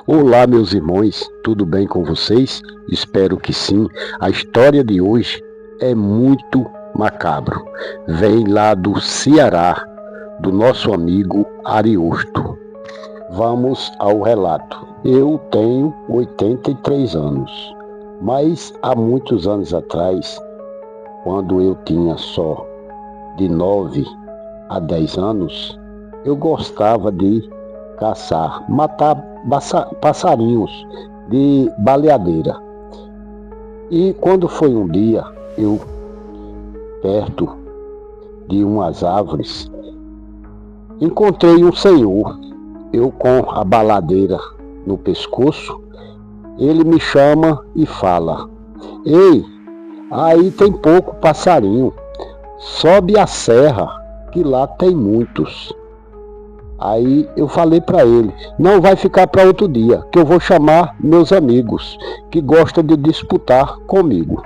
Olá, meus irmãos, tudo bem com vocês? Espero que sim. A história de hoje é muito macabro. Vem lá do Ceará, do nosso amigo Ariosto. Vamos ao relato. Eu tenho 83 anos, mas há muitos anos atrás, quando eu tinha só de 9 a 10 anos, eu gostava de caçar, matar passarinhos de baleadeira. E quando foi um dia, eu, perto de umas árvores, encontrei um senhor. Eu com a baladeira no pescoço, ele me chama e fala: "Ei, aí tem pouco passarinho, sobe a serra, que lá tem muitos." Aí eu falei para ele: "Não, vai ficar para outro dia, que eu vou chamar meus amigos que gostam de disputar comigo."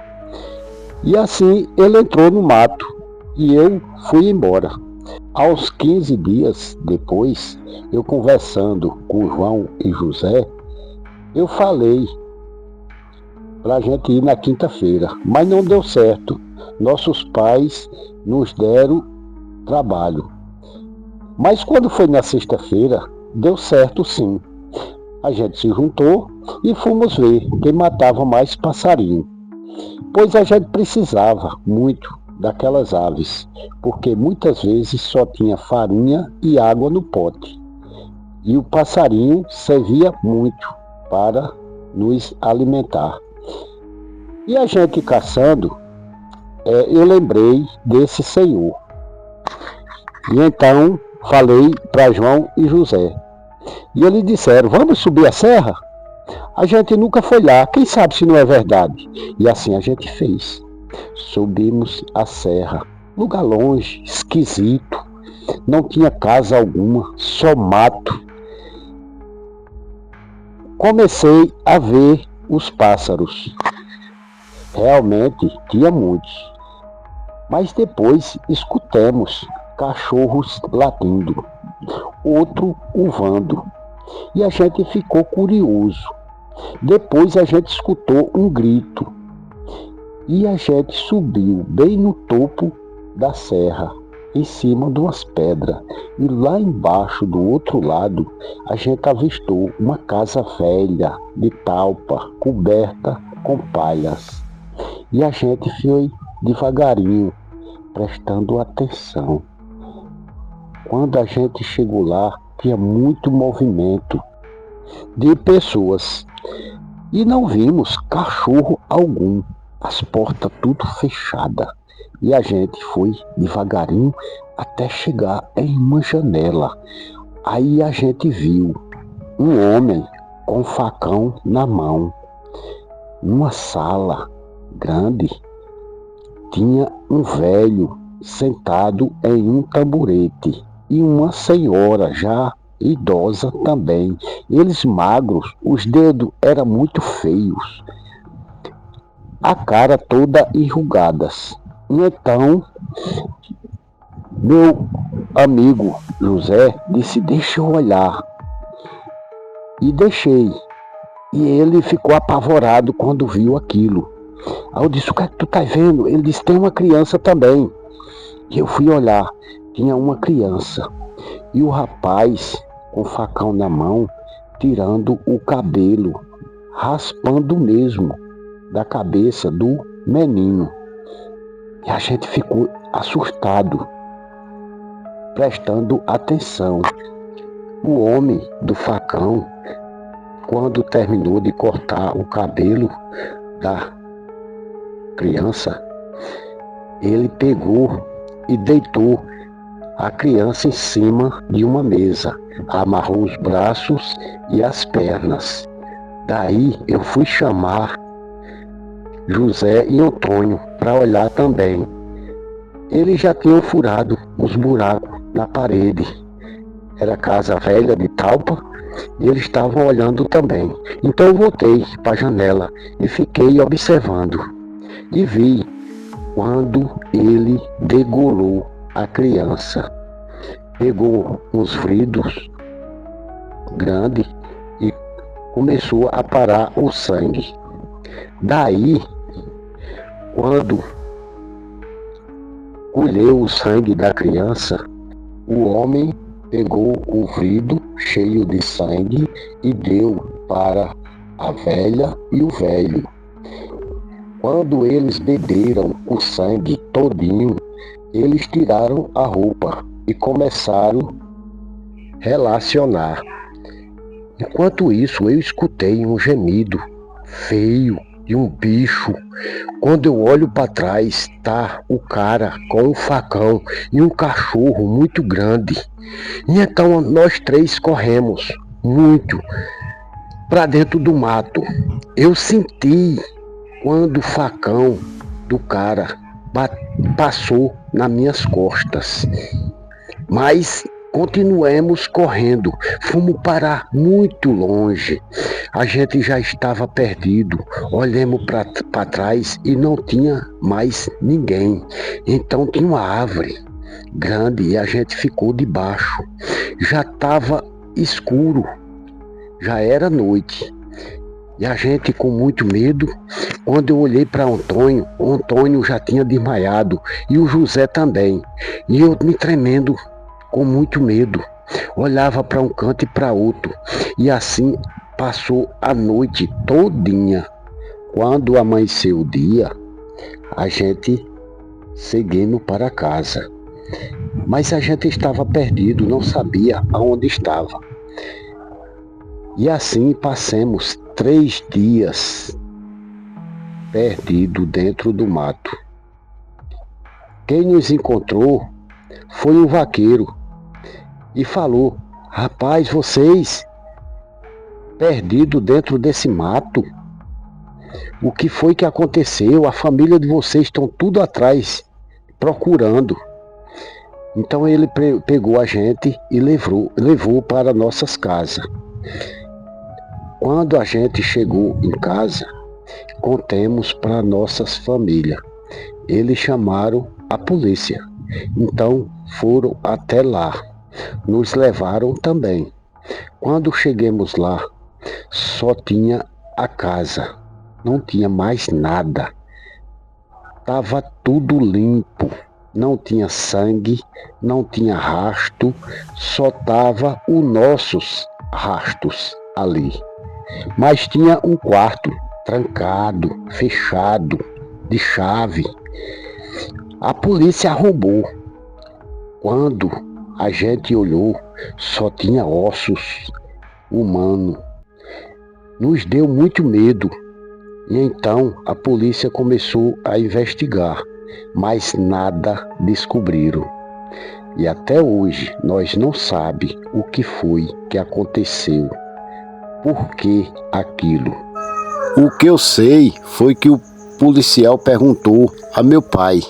E assim ele entrou no mato e eu fui embora. Aos 15 dias depois, eu conversando com João e José, eu falei para a gente ir na quinta-feira, mas não deu certo. Nossos pais nos deram trabalho. Mas quando foi na sexta-feira, deu certo sim. A gente se juntou e fomos ver quem matava mais passarinho, pois a gente precisava muito daquelas aves, porque muitas vezes só tinha farinha e água no pote, e o passarinho servia muito para nos alimentar. E a gente caçando, eu lembrei desse senhor. E então falei para João e José. E eles disseram: "Vamos subir a serra?" A gente nunca foi lá, quem sabe se não é verdade. E assim a gente fez. Subimos a serra, lugar longe, esquisito, não tinha casa alguma, só mato. Comecei a ver os pássaros. Realmente tinha muitos. Mas depois escutamos cachorros latindo, outro urrando. E a gente ficou curioso. Depois a gente escutou um grito e a gente subiu bem no topo da serra, em cima de umas pedras. E lá embaixo, do outro lado, a gente avistou uma casa velha de talpa, coberta com palhas. E a gente foi devagarinho, prestando atenção. Quando a gente chegou lá, tinha muito movimento de pessoas. E não vimos cachorro algum, as portas tudo fechadas. E a gente foi devagarinho até chegar em uma janela. Aí a gente viu um homem com um facão na mão. Numa sala grande, tinha um velho sentado em um tamborete e uma senhora já idosa também. Eles magros, os dedos eram muito feios, a cara toda enrugadas. Então, meu amigo José disse: "Deixa eu olhar." E deixei. E ele ficou apavorado quando viu aquilo. Aí eu disse: "O que é que tu tá vendo?" Ele disse: "Tem uma criança também." E eu fui olhar, tinha uma criança. E o rapaz, com o facão na mão, tirando o cabelo, raspando mesmo da cabeça do menino. E a gente ficou assustado, prestando atenção. O homem do facão, quando terminou de cortar o cabelo da criança, ele pegou e deitou a criança em cima de uma mesa, amarrou os braços e as pernas. Daí eu fui chamar José e Antônio para olhar também. Eles já tinham furado os buracos na parede. Era casa velha de talpa e eles estavam olhando também. Então eu voltei para a janela e fiquei observando. E vi quando ele degolou a criança. Pegou uns vidros grandes e começou a parar o sangue. Daí, quando colheu o sangue da criança, o homem pegou o vidro cheio de sangue e deu para a velha e o velho. Quando eles beberam o sangue todinho, eles tiraram a roupa e começaram a relacionar. Enquanto isso, eu escutei um gemido feio de um bicho. Quando eu olho para trás, tá o cara com um facão e um cachorro muito grande. E então nós três corremos muito para dentro do mato. Eu senti quando o facão do cara passou nas minhas costas. Mas continuemos correndo. Fomos parar muito longe. A gente já estava perdido. Olhamos para trás e não tinha mais ninguém. Então tinha uma árvore grande e a gente ficou debaixo. Já estava escuro. Já era noite. E a gente com muito medo. Quando eu olhei para Antônio, o Antônio já tinha desmaiado. E o José também. E eu me tremendo com muito medo. Olhava para um canto e para outro. E assim passou a noite todinha. Quando amanheceu o dia, a gente seguimos para casa. Mas a gente estava perdido, não sabia aonde estava. E assim passamos 3 dias perdido dentro do mato. Quem nos encontrou foi um vaqueiro e falou: rapaz, vocês perdidos dentro desse mato? O que foi que aconteceu? A família de vocês estão tudo atrás procurando. Então ele pegou a gente e levou para nossas casas. Quando a gente chegou em casa, contamos para nossas famílias. Eles chamaram a polícia. Então foram até lá. Nos levaram também. Quando chegamos lá, só tinha a casa. Não tinha mais nada. Estava tudo limpo. Não tinha sangue, não tinha rastro, só tava os nossos rastros ali. Mas tinha um quarto trancado, fechado, de chave. A polícia arrombou. Quando a gente olhou, só tinha ossos humanos. Nos deu muito medo. E então a polícia começou a investigar, mas nada descobriram. E até hoje nós não sabemos o que foi que aconteceu. Por que aquilo? O que eu sei foi que o policial perguntou a meu pai: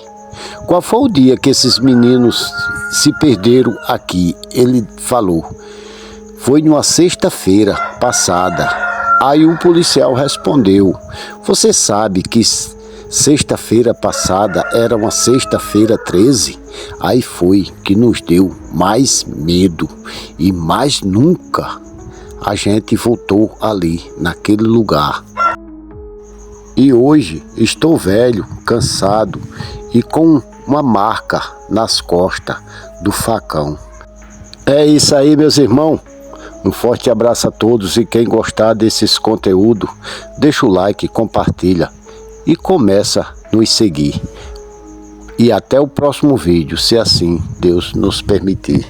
qual foi o dia que esses meninos se perderam aqui? Ele falou: foi numa sexta-feira passada. Aí o policial respondeu: você sabe que sexta-feira passada era uma sexta-feira 13? Aí foi que nos deu mais medo e mais nunca a gente voltou ali, naquele lugar. E hoje estou velho, cansado e com uma marca nas costas do facão. É isso aí, meus irmãos. Um forte abraço a todos e quem gostar desses conteúdos, deixa o like, compartilha e começa a nos seguir. E até o próximo vídeo, se assim Deus nos permitir.